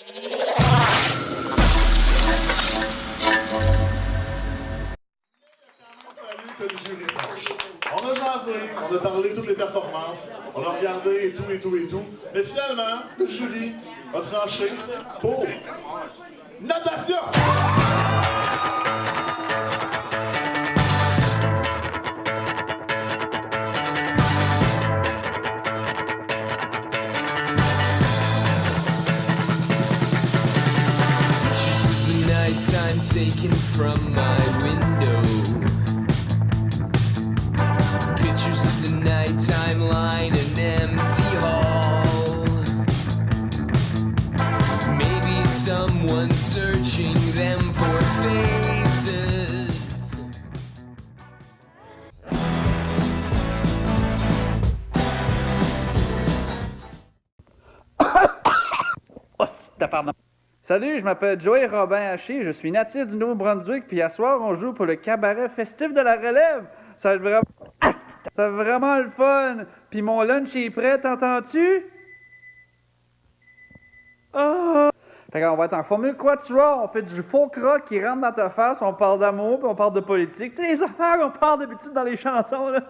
Que le jury tranche. On a jasé, on a parlé de toutes les performances, on a regardé et tout. Mais finalement, le jury a tranché pour natation. Nighttime taken from my window. Pictures of the nighttime line, an empty hall. Maybe someone searching them for faces. Pardon. Salut, je m'appelle Joey Robin Haché, je suis natif du Nouveau-Brunswick, puis à soir, on joue pour le cabaret festif de la relève. Ça va être vraiment... Ça va être vraiment le fun. Puis mon lunch est prêt, t'entends-tu? Oh! Fait qu'on va être en formule quatuor, on fait du faux croc qui rentre dans ta face, on parle d'amour, puis on parle de politique. Tu sais, les affaires qu'on parle d'habitude dans les chansons, là.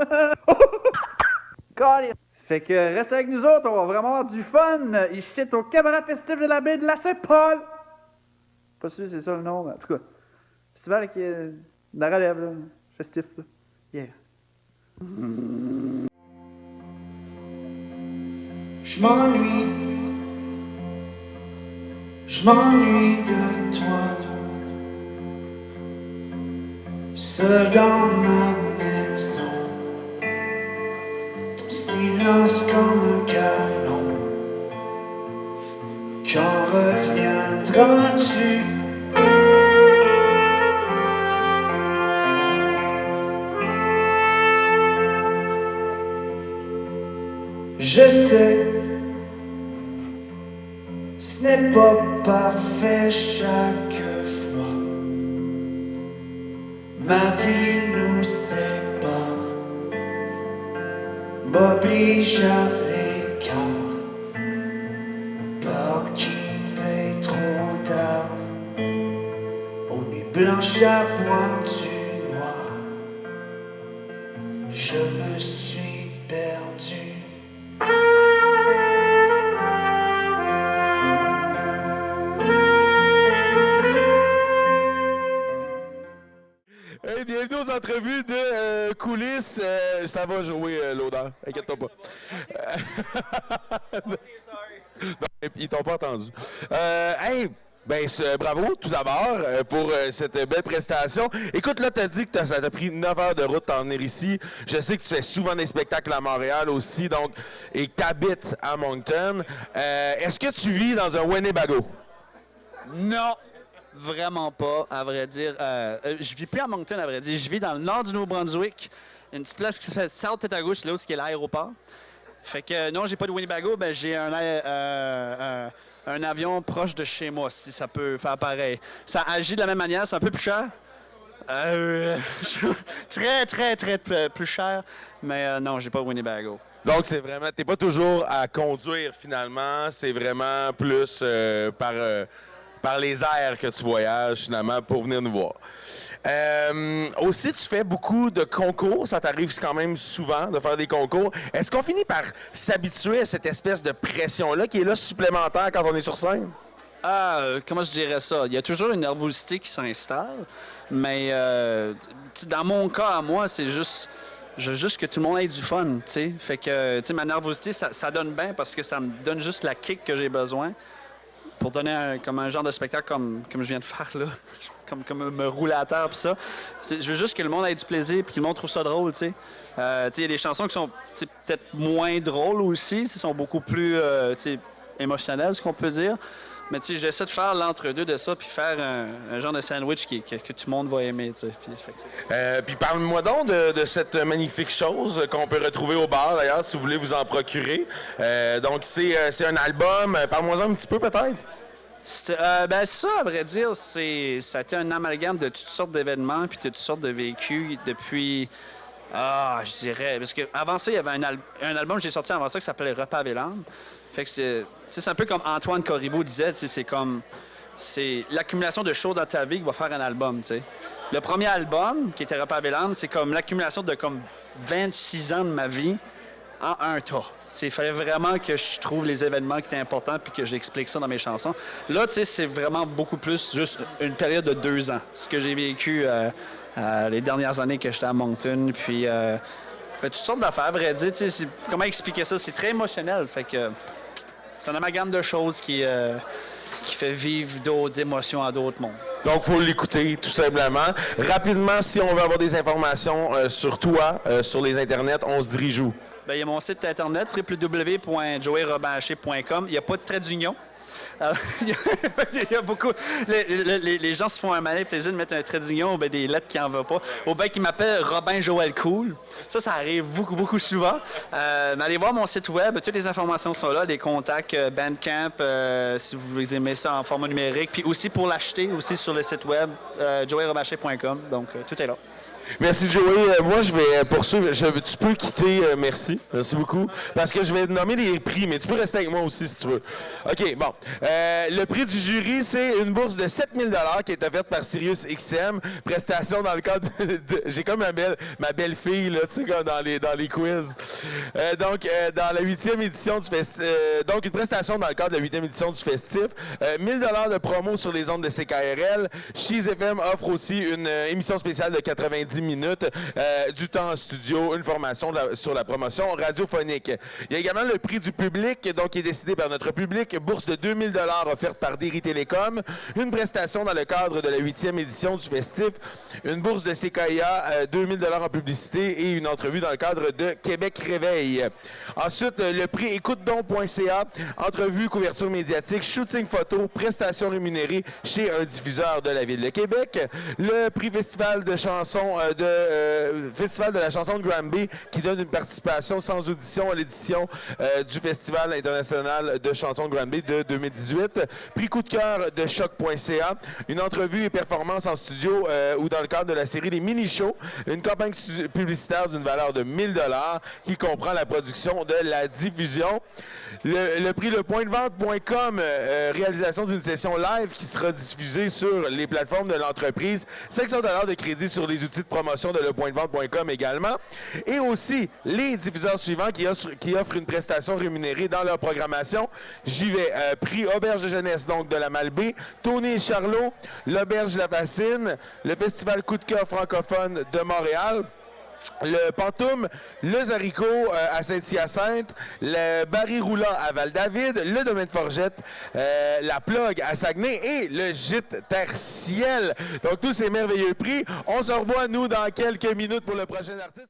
Fait que reste avec nous autres, on va vraiment avoir du fun ici au cabaret festif de la baie de la Saint-Paul. Pas sûr si c'est ça le nom, mais en tout cas. Festival qui est de la relève, là. Festif, là. Yeah. Je m'ennuie de toi, seul dans ma maison. Silence comme un canon. Quand reviendras-tu? Je sais, ce n'est pas parfait chaque fois. Ma vie nous sépare, m'oblige à l'écart. Peur qu'il veille trop tard. Aux nuits blanches à boire du noir. Je me suis perdu. Hey, bienvenue aux entrevues de coulisses. Ça va jouer l'odeur, inquiète-toi pas. Non, ils t'ont pas entendu. Hey, ben, bravo tout d'abord pour cette belle prestation. Écoute, là, t'as dit que ça t'a pris 9 heures de route pour venir ici. Je sais que tu fais souvent des spectacles à Montréal aussi, donc, et que t'habites à Moncton. Est-ce que tu vis dans un Winnebago? Non! Vraiment pas, à vrai dire. Je vis plus à Moncton, à vrai dire. Je vis dans le nord du Nouveau-Brunswick, une petite place qui s'appelle South Tête à Gauche, là où est l'aéroport. Fait que non, j'ai pas de Winnebago, ben j'ai un avion proche de chez moi, si ça peut faire pareil. Ça agit de la même manière, c'est un peu plus cher. Très plus cher, mais non, j'ai pas de Winnebago. Donc, c'est vraiment, t'es pas toujours à conduire finalement, c'est vraiment plus par les airs que tu voyages finalement pour venir nous voir. Aussi, tu fais beaucoup de concours, ça t'arrive quand même souvent de faire des concours. Est-ce qu'on finit par s'habituer à cette espèce de pression-là qui est là supplémentaire quand on est sur scène? Comment je dirais ça? Il y a toujours une nervosité qui s'installe, mais dans mon cas, à moi, c'est juste... Je veux juste que tout le monde ait du fun, tu sais. Fait que, tu sais, ma nervosité, ça donne bien parce que ça me donne juste la kick que j'ai besoin pour donner comme un genre de spectacle comme je viens de faire là, comme me rouler à terre pis ça. Je veux juste que le monde ait du plaisir puis que le monde trouve ça drôle, tu sais. Tu sais, il y a des chansons qui sont peut-être moins drôles aussi, qui sont beaucoup plus émotionnelles, ce qu'on peut dire. Mais tu sais, j'essaie de faire l'entre-deux de ça puis faire un genre de sandwich que tout le monde va aimer, tu sais. Puis parle-moi donc de cette magnifique chose qu'on peut retrouver au bar, d'ailleurs, si vous voulez vous en procurer. Donc, c'est un album. Parle-moi-en un petit peu, peut-être. Ben ça, à vrai dire, ça a été un amalgame de toutes sortes d'événements puis de toutes sortes de vécus depuis... je dirais... Parce qu'avant ça, il y avait un album que j'ai sorti avant ça qui s'appelait Repas avec l'âme. Fait que c'est un peu comme Antoine Corriveau disait, c'est l'accumulation de choses dans ta vie qui va faire un album, tu sais. Le premier album, qui était Repas Véland, c'est comme l'accumulation de comme 26 ans de ma vie en un tas. Il fallait vraiment que je trouve les événements qui étaient importants puis que j'explique ça dans mes chansons. Là, tu sais, c'est vraiment beaucoup plus juste une période de 2 ans. Ce que j'ai vécu les dernières années que j'étais à Moncton, puis toutes sortes d'affaires, à vrai dire. Comment expliquer ça? C'est très émotionnel, fait que c'est un amalgame de choses qui fait vivre d'autres émotions à d'autres mondes. Donc, il faut l'écouter, tout simplement. Rapidement, si on veut avoir des informations sur toi, sur les internets, on se dirige où? Bien, il y a mon site internet, www.joeyrobinhaché.com. Il n'y a pas de trait d'union. Il y a beaucoup. Les gens se font un malin plaisir de mettre un trait d'union ou bien des lettres qui n'en vont pas. Ou bien qui m'appellent Robin Joël Cool. Ça arrive beaucoup, beaucoup souvent. Mais allez voir mon site web. Toutes les informations sont là. Les contacts Bandcamp, si vous aimez ça en format numérique. Puis aussi pour l'acheter, aussi sur le site web, joeyrobinhaché.com. Donc, tout est là. Merci, Joey. Moi, je vais poursuivre. Tu peux quitter, merci. Merci beaucoup. Parce que je vais nommer les prix, mais tu peux rester avec moi aussi si tu veux. OK, bon. Le prix du jury, c'est une bourse de 7 000 $ qui est offerte par Sirius XM. Prestation dans le cadre j'ai comme ma belle-fille, là, tu sais, comme dans les quiz. Donc, dans la 8e édition du festif. Donc, une prestation dans le cadre de la 8e édition du festif. 1 000 $ de promo sur les ondes de CKRL. Cheese FM offre aussi une émission spéciale de 90 minutes, du temps en studio, une formation sur la promotion radiophonique. Il y a également le prix du public, donc qui est décidé par notre public, bourse de 2 000 $ offerte par Derry Télécom, une prestation dans le cadre de la 8e édition du festif, une bourse de CKIA, 2 000 $ en publicité et une entrevue dans le cadre de Québec Réveil. Ensuite, le prix écoutedon.ca, entrevue, couverture médiatique, shooting photo, prestations rémunérées chez un diffuseur de la Ville de Québec. Le prix festival de chansons Festival de la chanson de Granby qui donne une participation sans audition à l'édition du Festival international de chansons de Granby de 2018. Prix coup de cœur de choc.ca, une entrevue et performance en studio ou dans le cadre de la série Les Mini-Shows, une campagne publicitaire d'une valeur de 1 000 $ qui comprend la production de la diffusion. Le prix lepointdevente.com, réalisation d'une session live qui sera diffusée sur les plateformes de l'entreprise. 500 $ de crédit sur les outils de promotion de lepointdevente.com également. Et aussi, les diffuseurs suivants qui offrent une prestation rémunérée dans leur programmation. J'y vais. Prix Auberge de jeunesse, donc de la Malbaie, Tony et Charlot, l'Auberge La Fascine, le Festival Coup de cœur francophone de Montréal, le Pantoum, le Zarico à Saint-Hyacinthe, le Barry Roulant à Val-David, le Domaine Forgette, la Plug à Saguenay et le Gîte Terre-Ciel. Donc, tous ces merveilleux prix. On se revoit, nous, dans quelques minutes pour le prochain artiste.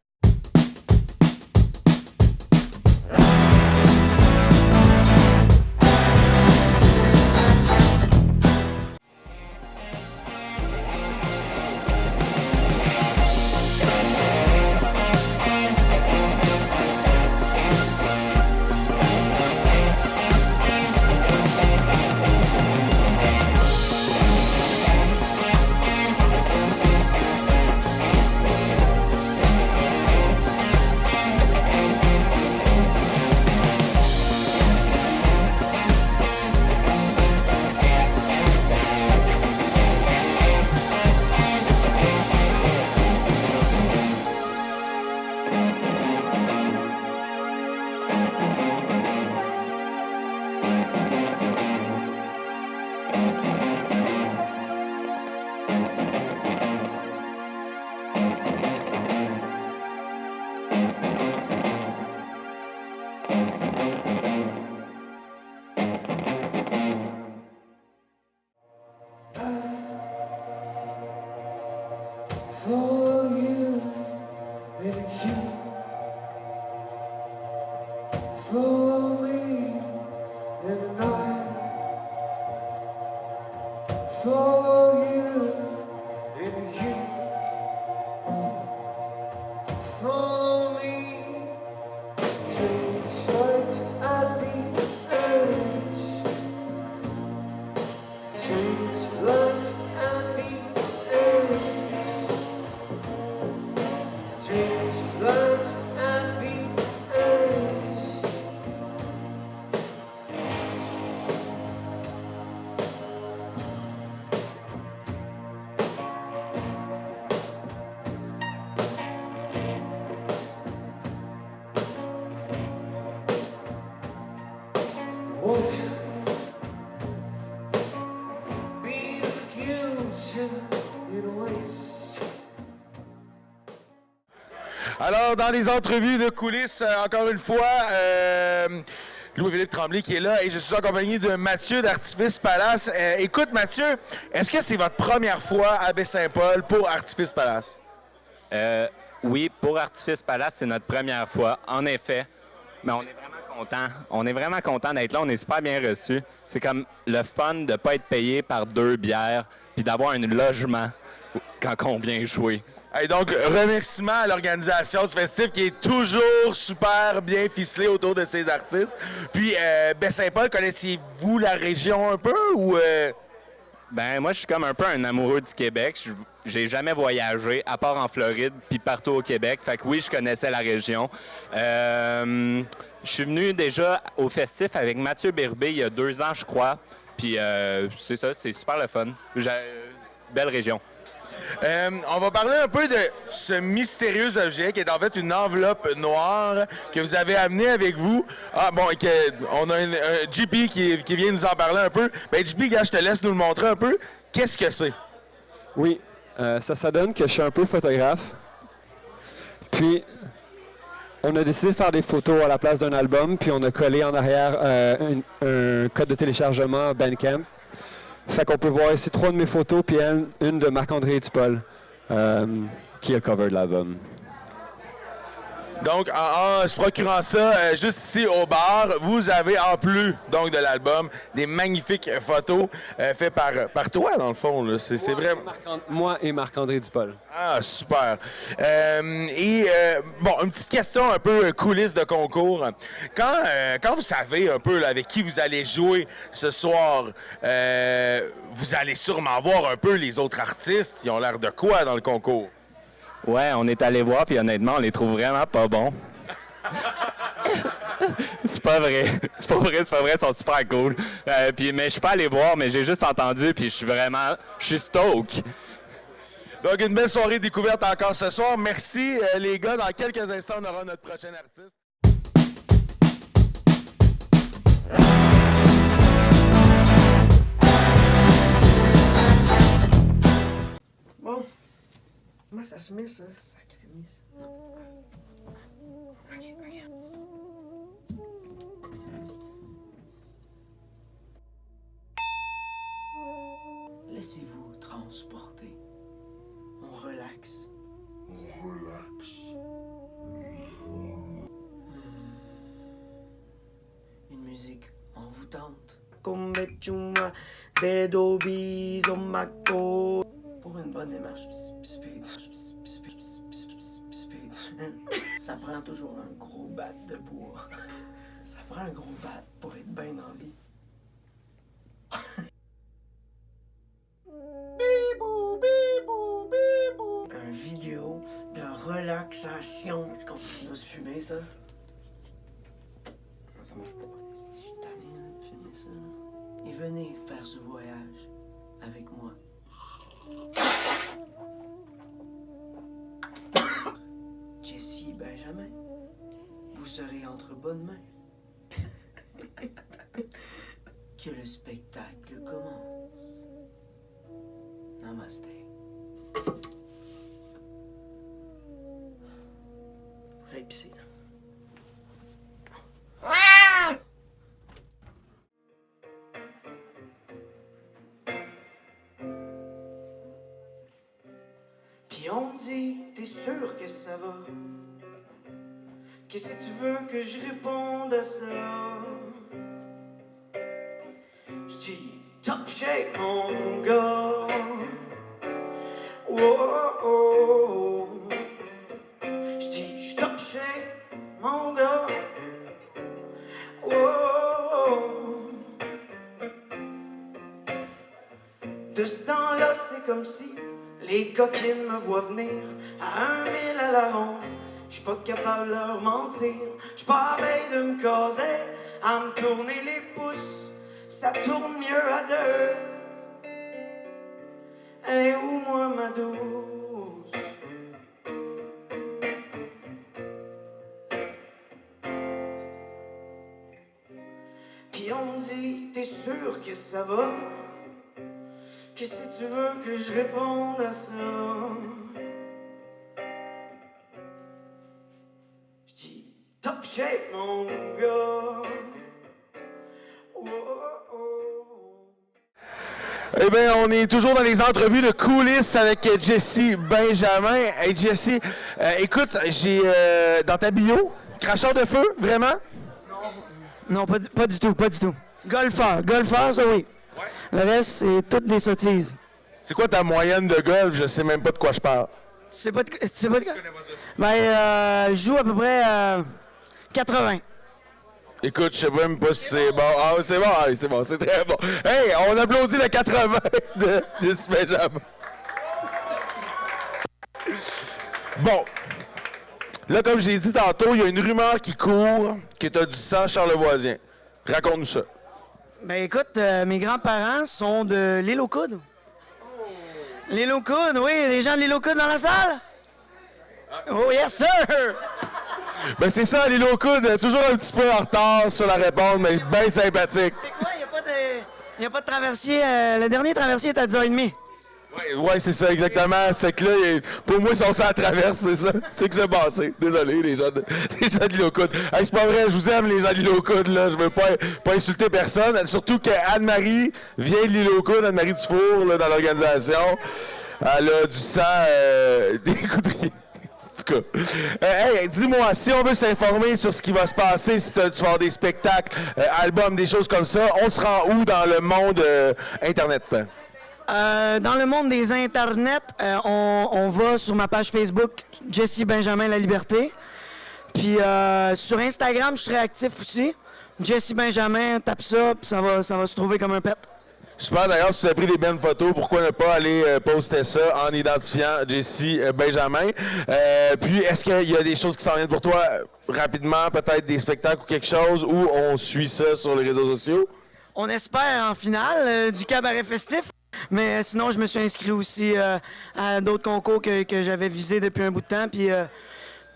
For you and you, for me and I, for you and you, for me. Strange light at the edge, strange light at the edge, strange light at the edge. future it waits. Alors, dans les entrevues de coulisses, encore une fois, Louis-Philippe Tremblay qui est là et je suis accompagné de Mathieu d'Artifice Palace. Écoute, Mathieu, est-ce que c'est votre première fois à Baie-Saint-Paul pour Artifice Palace? Oui, pour Artifice Palace, c'est notre première fois, en effet. Mais on est vraiment content. On est vraiment content d'être là. On est super bien reçus. C'est comme le fun de ne pas être payé par 2 bières puis d'avoir un logement quand on vient jouer. Et donc, remerciement à l'organisation du festival qui est toujours super bien ficelé autour de ces artistes. Puis, Baie-Saint-Paul, connaissiez-vous la région un peu ou... Ben moi, je suis comme un peu un amoureux du Québec. J'ai jamais voyagé, à part en Floride, puis partout au Québec. Fait que oui, je connaissais la région. Je suis venu déjà au festif avec Mathieu Birbé il y a 2 ans, je crois. Puis c'est ça, c'est super le fun. Belle région. On va parler un peu de ce mystérieux objet qui est en fait une enveloppe noire que vous avez amenée avec vous. Ah bon, on a un JP qui vient nous en parler un peu. Ben JP, gars, je te laisse nous le montrer un peu. Qu'est-ce que c'est? Oui, ça donne que je suis un peu photographe. Puis, on a décidé de faire des photos à la place d'un album, puis on a collé en arrière un code de téléchargement Bandcamp. Fait qu'on peut voir ici 3 de mes photos, puis une de Marc-André Dupol, qui est le cover de l'album. Donc, en se procurant ça, juste ici au bar, vous avez en plus donc de l'album des magnifiques photos faites par toi, dans le fond. Là. C'est vrai. Moi et Marc-André Dupol. Ah, super. Bon, une petite question un peu coulisses de concours. Quand vous savez un peu là, avec qui vous allez jouer ce soir, vous allez sûrement voir un peu les autres artistes. Ils ont l'air de quoi dans le concours? Ouais, on est allé voir, puis honnêtement, on les trouve vraiment pas bons. C'est pas vrai. C'est pas vrai, ils sont super cool. Mais je suis pas allé voir, mais j'ai juste entendu, puis je suis stoked. Donc, une belle soirée découverte encore ce soir. Merci, les gars. Dans quelques instants, on aura notre prochain artiste. Bon. Comment ça se met, ça? Sacrifice. OK. Laissez-vous transporter. On relaxe. Une musique envoûtante. Comme Chuma, Dedo Bizomako. Pour une bonne démarche spirituelle, ça prend toujours un gros bat de bourre. Ça prend un gros bat pour être bien en vie. Bibou, bibou, bibou. Un vidéo de relaxation. Est-ce qu'on va se fumer ça? Ça marche pas. Je suis tanné de filmer ça. Et venez faire ce voyage avec moi. Jessie Benjamin, vous serez entre bonnes mains. Que le spectacle commence. Namasté. J'ai pissé. Puis on me dit, t'es sûr que ça va? Qu'est-ce que tu veux que je réponde à ça? Je dis, top shape mon gars. Oh. Je dis, je top shape mon gars. Oh. De ce temps-là, c'est comme si les coquines me voient venir à 1000 à la ronde. Je suis pas capable de leur mentir. Je suis pas à veille de me caser, à me tourner les pouces. Ça tourne mieux à 2. Et où moi ma douce? Puis on me dit, t'es sûr que ça va? Qu'est-ce que tu veux que je réponde à ça? Je dis top shape, mon gars. Oh, oh, oh. Eh bien, on est toujours dans les entrevues de coulisses avec Jesse Benjamin. Hey, Jesse, écoute, j'ai dans ta bio, cracheur de feu, vraiment? Non, pas du tout, pas du tout. Golfeur, ça oui. Le reste, c'est toutes des sottises. C'est quoi ta moyenne de golf? Je sais même pas de quoi je parle. Tu sais pas de quoi? Ben, je joue à peu près 80. Écoute, je sais même pas si c'est bon. Ah, c'est bon, ah, c'est bon, c'est très bon. Hey, on applaudit le 80 de Jesse Benjamin. Bon. Là, comme je l'ai dit tantôt, il y a une rumeur qui court que tu as du sang charlevoisien. Raconte-nous ça. Ben écoute, mes grands-parents sont de l'île aux Coudes. L'île aux Coudes, oui, les gens de l'île aux Coudes dans la salle? Oh yes, sir! Ben c'est ça, l'île aux coudes, toujours un petit peu en retard sur la réponse, mais bien sympathique. C'est quoi, y a pas de traversier? Le dernier traversier est à 10h30. Ouais, c'est ça, exactement. C'est que là, pour moi, ils sont sur la traverse, c'est ça. C'est que c'est passé. Désolé, les gens de l'île aux coudes. Hey, c'est pas vrai, je vous aime, les gens de l'île aux coudes, là. Je veux pas insulter personne. Surtout qu'Anne-Marie vient de l'île aux coudes, Anne-Marie Dufour, là, dans l'organisation. Elle a du sang des coudriers. En tout cas, hey, dis-moi, si on veut s'informer sur ce qui va se passer, si tu vas avoir des spectacles, albums, des choses comme ça, on se rend où dans le monde Internet? Dans le monde des internets, on va sur ma page Facebook, Jesse Benjamin La Liberté. Puis sur Instagram, je suis très actif aussi. Jesse Benjamin, tape ça, puis ça va se trouver comme un pet. Super, d'ailleurs, si tu as pris des belles photos, pourquoi ne pas aller poster ça en identifiant Jesse Benjamin? Puis, est-ce qu'il y a des choses qui s'en viennent pour toi rapidement, peut-être des spectacles ou quelque chose, ou on suit ça sur les réseaux sociaux? On espère en finale du cabaret festif. Mais sinon, je me suis inscrit aussi à d'autres concours que j'avais visés depuis un bout de temps. Puis,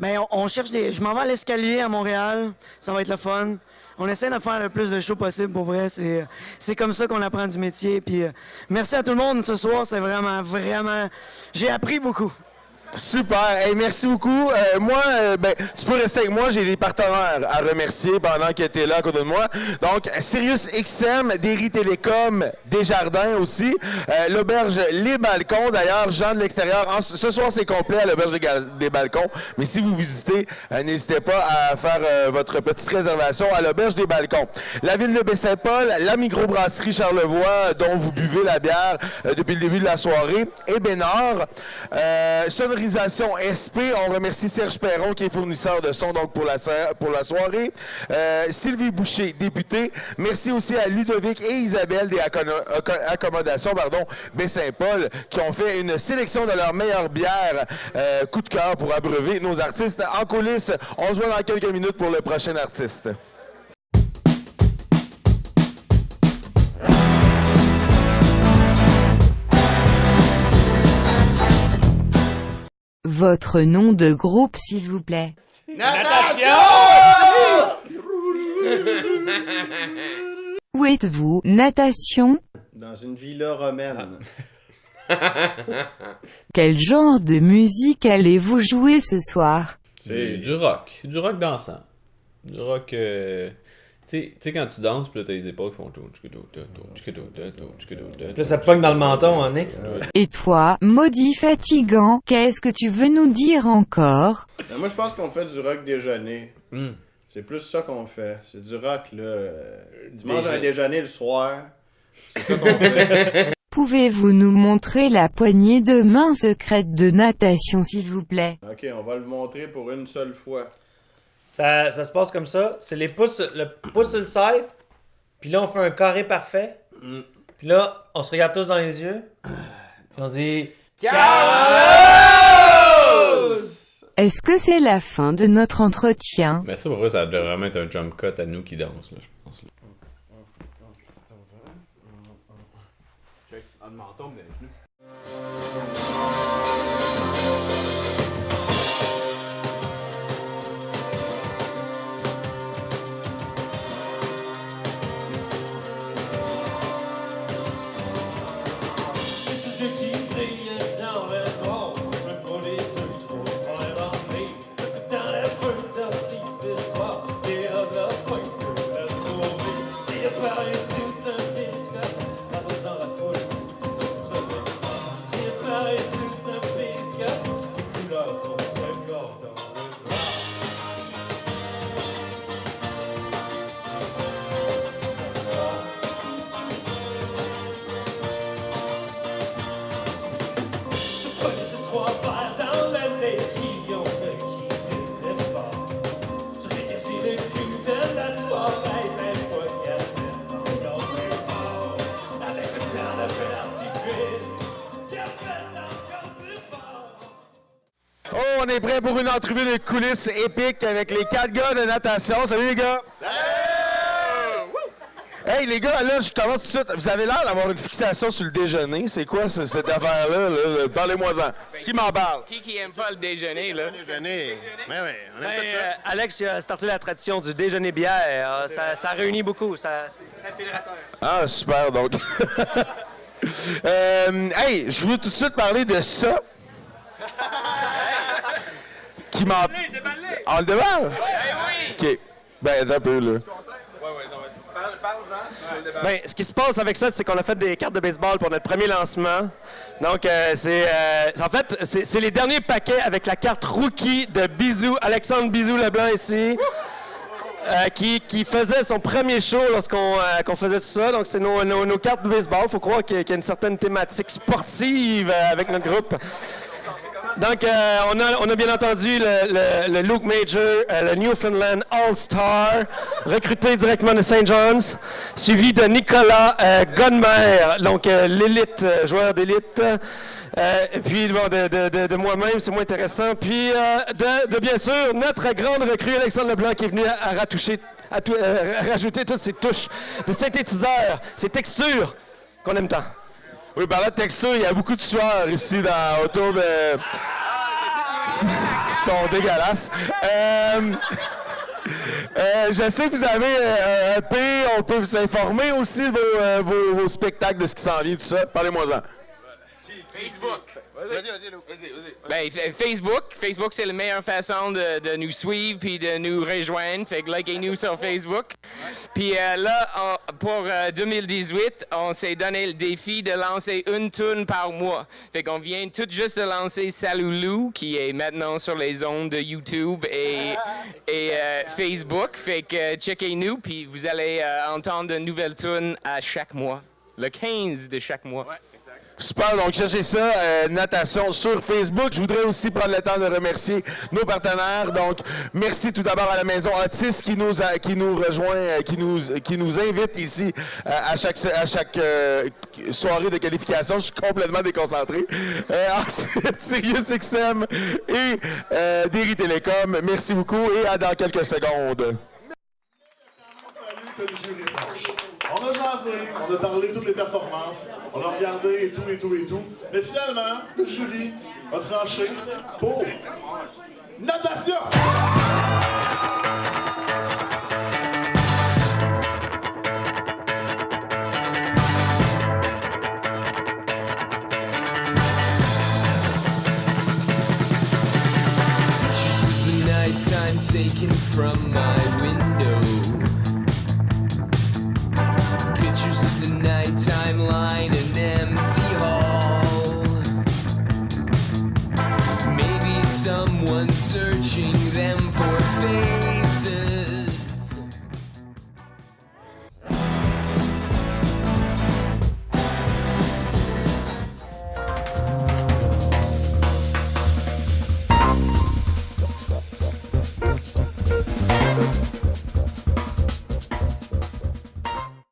ben, on cherche des... Je m'en vais à l'Escalier à Montréal. Ça va être le fun. On essaie de faire le plus de shows possible, pour vrai. C'est comme ça qu'on apprend du métier. Puis, merci à tout le monde ce soir. C'est vraiment... J'ai appris beaucoup. Super. Hey, merci beaucoup. Moi, tu peux rester avec moi. J'ai des partenaires à remercier pendant que tu es là à côté de moi. Donc, Sirius XM, Derry Télécom, Desjardins aussi. L'auberge Les Balcons. D'ailleurs, Jean de l'extérieur. Ce soir, c'est complet à l'auberge des Balcons. Mais si vous visitez, n'hésitez pas à faire votre petite réservation à l'auberge des Balcons. La ville de Baie-Saint-Paul, la microbrasserie Charlevoix, dont vous buvez la bière depuis le début de la soirée, et Bénard. Sonorisation SP, on remercie Serge Perron qui est fournisseur de son donc pour la soirée. Sylvie Boucher, députée. Merci aussi à Ludovic et Isabelle des accommodations Baie-Saint-Paul qui ont fait une sélection de leurs meilleures bières coup de cœur pour abreuver nos artistes. En coulisses, on se voit dans quelques minutes pour le prochain artiste. Votre nom de groupe, s'il vous plaît. Natation! Où êtes-vous? Natation? Dans une villa romaine. Quel genre de musique allez-vous jouer ce soir? C'est du rock dansant. Du rock... Tu sais, quand tu danses, puis là, t'as les épaules qui font... Là, ça pogne dans le menton, hein, Nick? Et toi, maudit fatigant, qu'est-ce que tu veux nous dire encore? Ben, moi, je pense qu'on fait du rock déjeuner. C'est plus ça qu'on fait. C'est du rock, là. Tu manges un déjeuner le soir. C'est ça qu'on fait. Pouvez-vous nous montrer la poignée de main secrète de natation, s'il vous plaît? OK, on va le montrer pour une seule fois. Ça se passe comme ça. C'est le pouce sur le side. Puis là, on fait un carré parfait. Puis là, on se regarde tous dans les yeux. Puis on dit... Carlos! Est-ce que c'est la fin de notre entretien? Mais ça, pour vrai, ça doit vraiment être un jump cut à nous qui danse, là, je pense. Check, en menton, mais les genoux. on est prêt pour une entrevue de coulisses épique avec les 4 gars de natation. Salut les gars! Hey les gars, là, je commence tout de suite. Vous avez l'air d'avoir une fixation sur le déjeuner. C'est quoi cette affaire-là? Là? Parlez-moi-en. Qui m'en parle? Qui aime pas le déjeuner, là? Déjeuner. Ben oui, on aime tout ça. Alex il a starté la tradition du déjeuner bière. Ça réunit beaucoup. C'est très fédérateur. Ah, super, donc. Hey, je veux tout de suite parler de ça. Qui m'en... On le déballe? Oui! OK. Ben, un peu, là. Ben, ce qui se passe avec ça, c'est qu'on a fait des cartes de baseball pour notre premier lancement. Donc, c'est les derniers paquets avec la carte rookie de Bisou, Alexandre Bisou Leblanc ici, qui faisait son premier show lorsqu'on faisait tout ça. Donc, c'est nos cartes de baseball. Il faut croire qu'il y a une certaine thématique sportive avec notre groupe. Donc, on a bien entendu le Luke Major, le Newfoundland All-Star, recruté directement de St. John's, suivi de Nicolas Godmer, donc l'élite, joueur d'élite. Et puis, bon, de moi-même, c'est moins intéressant. Puis, de bien sûr, notre grande recrue, Alexandre Leblanc, qui est venu rajouter toutes ces touches de synthétiseur, ces textures qu'on aime tant. Oui, par là de texture, il y a beaucoup de sueur ici autour de... Ils sont dégueulasses. Je sais que vous avez un EP, on peut vous informer aussi de vos spectacles, de ce qui s'en vient, tout ça. Parlez-moi-en. Facebook. Vas-y, Lou. Ben, Facebook, c'est la meilleure façon de nous suivre puis de nous rejoindre. Fait que likez-nous sur Facebook. Puis là, pour 2018, on s'est donné le défi de lancer une tune par mois. Fait qu'on vient tout juste de lancer Salut Lou, qui est maintenant sur les ondes de YouTube et Facebook. Fait que checkez-nous, puis vous allez entendre de nouvelles tunes à chaque mois. Le 15 de chaque mois. Ouais. Super, donc cherchez ça, Natation sur Facebook. Je voudrais aussi prendre le temps de remercier nos partenaires. Donc, merci tout d'abord à la Maison Otis qui nous rejoint, qui nous invite ici à chaque soirée de qualification. Je suis complètement déconcentré. Ensuite, SiriusXM et Derry Télécom. Merci beaucoup et à dans quelques secondes. On a jasé, on a parlé de toutes les performances, on a regardé et tout. Mais finalement, le jury a tranché pour natation! The nighttime taken from my